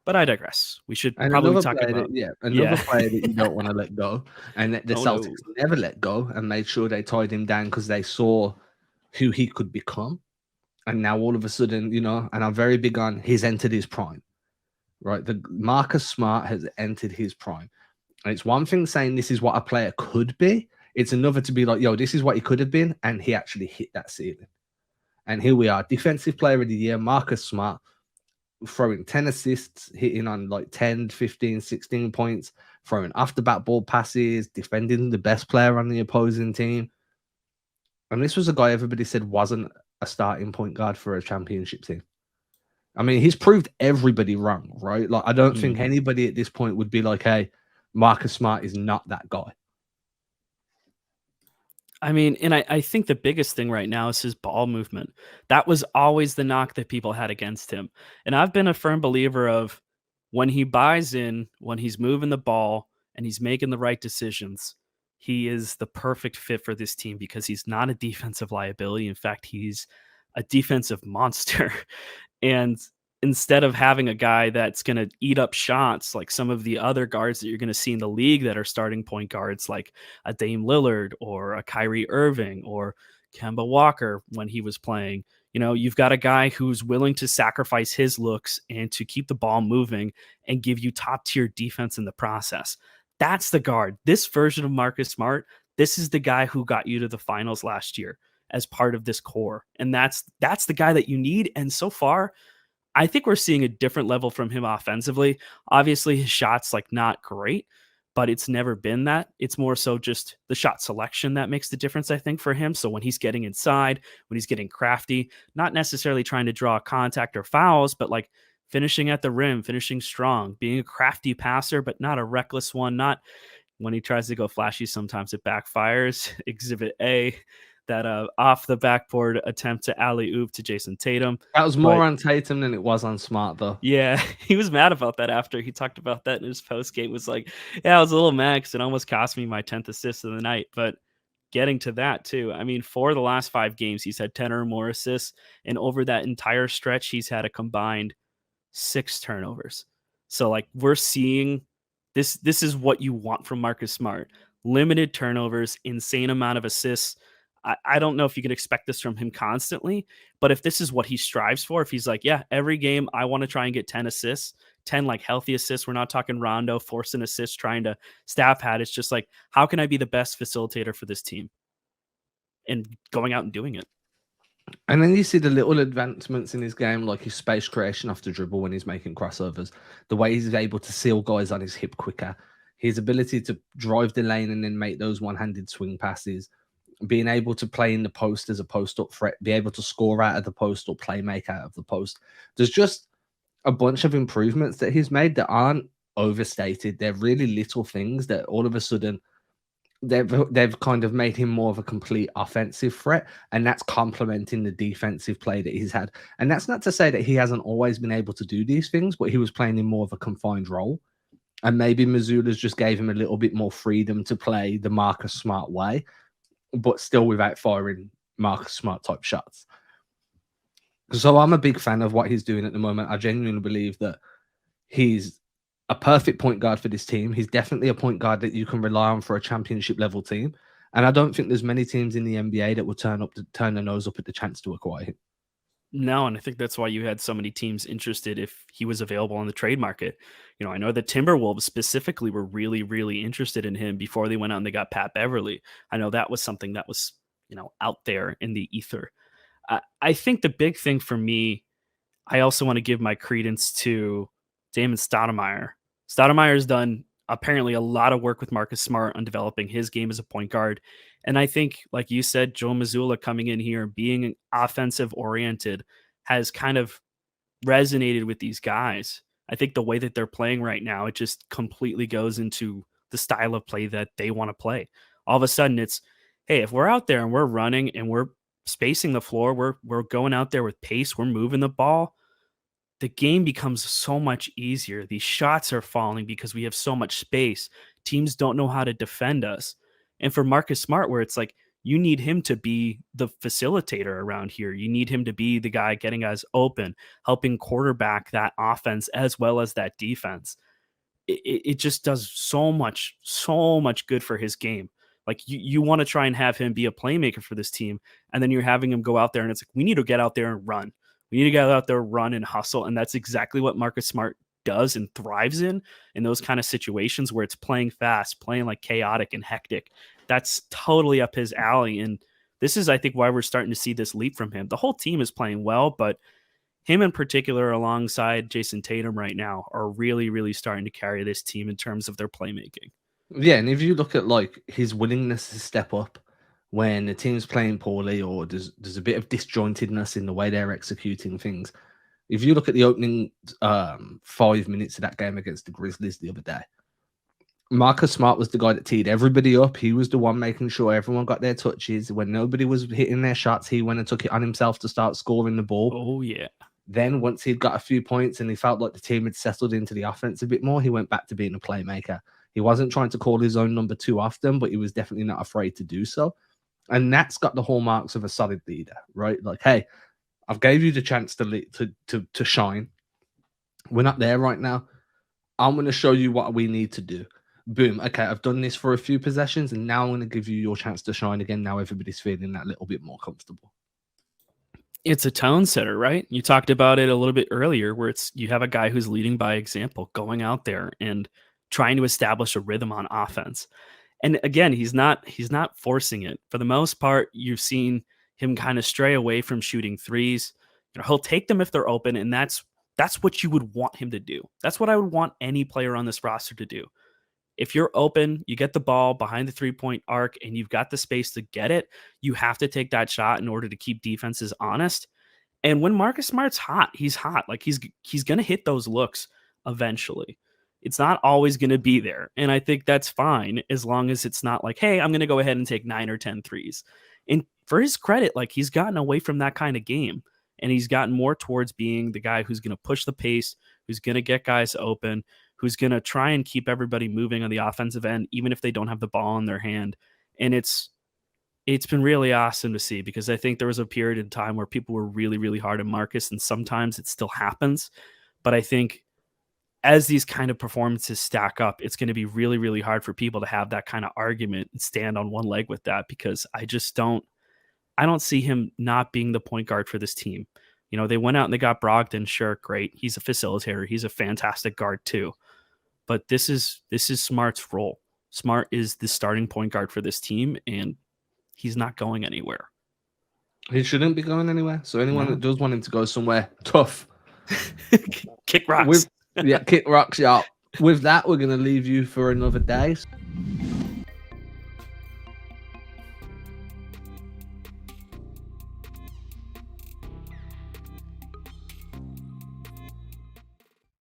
But I digress. We should And probably another talk player about, that, yeah, another yeah. player that you don't want to let go, and that the Oh no. Celtics never let go and made sure they tied him down because they saw who he could become. And now all of a sudden, and I'm very big on he's entered his prime, right? The Marcus Smart has entered his prime. And it's one thing saying this is what a player could be. It's another to be like, yo, this is what he could have been. And he actually hit that ceiling. And here we are, defensive player of the year, Marcus Smart, throwing 10 assists, hitting on like 10, 15, 16 points, throwing off the back ball passes, defending the best player on the opposing team. And this was a guy everybody said wasn't a starting point guard for a championship team. I mean, he's proved everybody wrong, right? Like, I don't think Mhm. anybody at this point would be like, hey, Marcus Smart is not that guy. I mean, and I think the biggest thing right now is his ball movement. That was always the knock that people had against him. And I've been a firm believer of when he buys in, when he's moving the ball and he's making the right decisions, he is the perfect fit for this team because he's not a defensive liability. In fact, he's a defensive monster. And instead of having a guy that's going to eat up shots like some of the other guards that you're going to see in the league that are starting point guards, like a Dame Lillard or a Kyrie Irving or Kemba Walker when he was playing, you've got a guy who's willing to sacrifice his looks and to keep the ball moving and give you top tier defense in the process. That's the guard. This version of Marcus Smart, this is the guy who got you to the finals last year as part of this core. And that's the guy that you need. And so far, I think we're seeing a different level from him offensively. Obviously, his shots like not great, but it's never been that. It's more so just the shot selection that makes the difference, I think, for him. So when he's getting inside, when he's getting crafty, not necessarily trying to draw contact or fouls, but like finishing at the rim, finishing strong, being a crafty passer, but not a reckless one, not when he tries to go flashy, sometimes it backfires. Exhibit A, that off the backboard attempt to alley oop to Jason Tatum. That was more But on Tatum than it was on Smart, though. yeah, he was mad about that after he talked about that in his post game. Was like, yeah, I was a little mad because it almost cost me my 10th assist of the night. But getting to that too, I mean, for the last 5 games, he's had 10 or more assists, and over that entire stretch, he's had a combined 6 turnovers. So like we're seeing this. This is what you want from Marcus Smart: limited turnovers, insane amount of assists. I don't know if you can expect this from him constantly, but if this is what he strives for, if he's like, yeah, every game I want to try and get 10 assists, 10 like healthy assists. We're not talking Rondo forcing assists, trying to staff hat. It's just like, how can I be the best facilitator for this team? And going out and doing it. And then you see the little advancements in his game, like his space creation off the dribble when he's making crossovers, the way he's able to seal guys on his hip quicker, his ability to drive the lane and then make those one-handed swing passes, being able to play in the post as a post-up threat, be able to score out of the post or play make out of the post. There's just a bunch of improvements that he's made that aren't overstated. They're really little things that all of a sudden they've kind of made him more of a complete offensive threat, and that's complementing the defensive play that he's had. And that's not to say that he hasn't always been able to do these things, but he was playing in more of a confined role. And maybe Missoula's just gave him a little bit more freedom to play the Marcus Smart way, but still without firing Marcus Smart type shots. So I'm a big fan of what he's doing at the moment. I genuinely believe that he's a perfect point guard for this team. He's definitely a point guard that you can rely on for a championship level team. And I don't think there's many teams in the NBA that will turn their nose up at the chance to acquire him. No, and I think that's why you had so many teams interested if he was available on the trade market. I know the Timberwolves specifically were really, really interested in him before they went out and they got Pat Beverly. I know that was something that was, out there in the ether. I think the big thing for me, I also want to give my credence to Damon Stoudemire. Stoudemire has done apparently a lot of work with Marcus Smart on developing his game as a point guard. And I think, like you said, Joe Mazzulla coming in here, being offensive oriented, has kind of resonated with these guys. I think the way that they're playing right now, it just completely goes into the style of play that they want to play. All of a sudden, it's, hey, if we're out there and we're running and we're spacing the floor, we're going out there with pace, we're moving the ball, the game becomes so much easier. These shots are falling because we have so much space. Teams don't know how to defend us. And for Marcus Smart, where it's like you need him to be the facilitator around here. You need him to be the guy getting guys open, helping quarterback that offense as well as that defense. It just does so much good for his game. Like you want to try and have him be a playmaker for this team, and then you're having him go out there and it's like, we need to get out there and run. We need to get out there, run and hustle. And that's exactly what Marcus Smart does and thrives in those kind of situations where it's playing fast, playing like chaotic and hectic. That's totally up his alley. And this is, I think, why we're starting to see this leap from him. The whole team is playing well, but him in particular, alongside Jason Tatum right now, are really, really starting to carry this team in terms of their playmaking. Yeah, and if you look at like his willingness to step up when the team's playing poorly or there's a bit of disjointedness in the way they're executing things. If you look at the opening 5 minutes of that game against the Grizzlies the other day, Marcus Smart was the guy that teed everybody up. He was the one making sure everyone got their touches. When nobody was hitting their shots, he went and took it on himself to start scoring the ball. Oh, yeah. Then once he'd got a few points and he felt like the team had settled into the offense a bit more, he went back to being a playmaker. He wasn't trying to call his own number too often, but he was definitely not afraid to do so. And that's got the hallmarks of a solid leader, right? Like, hey, I've gave you the chance to shine. We're not there right now. I'm going to show you what we need to do. Boom. Okay, I've done this for a few possessions, and now I'm going to give you your chance to shine again. Now everybody's feeling that little bit more comfortable. It's a tone setter, right? You talked about it a little bit earlier, where it's you have a guy who's leading by example, going out there and trying to establish a rhythm on offense. And again, he's not forcing it. For the most part, you've seen him kind of stray away from shooting threes. You know, he'll take them if they're open, and that's what you would want him to do. That's what I would want any player on this roster to do. If you're open, you get the ball behind the three-point arc and you've got the space to get it, you have to take that shot in order to keep defenses honest. And when Marcus Smart's hot, he's hot. Like he's going to hit those looks eventually. It's not always going to be there. And I think that's fine as long as it's not like, hey, I'm going to go ahead and take 9 or 10 threes. And for his credit, like he's gotten away from that kind of game and he's gotten more towards being the guy who's going to push the pace, who's going to get guys open, who's going to try and keep everybody moving on the offensive end, even if they don't have the ball in their hand. And it's been really awesome to see because I think there was a period in time where people were really, really hard on Marcus, and sometimes it still happens. But I think as these kind of performances stack up, it's going to be really, really hard for people to have that kind of argument and stand on one leg with that because I don't see him not being the point guard for this team. You know, they went out and they got Brogdon. Sure, great. He's a facilitator. He's a fantastic guard too. But this is Smart's role. Smart is the starting point guard for this team, and he's not going anywhere. He shouldn't be going anywhere. So anyone that does want him to go somewhere tough, kick rocks. Kick rocks, yeah. With that, we're going to leave you for another day.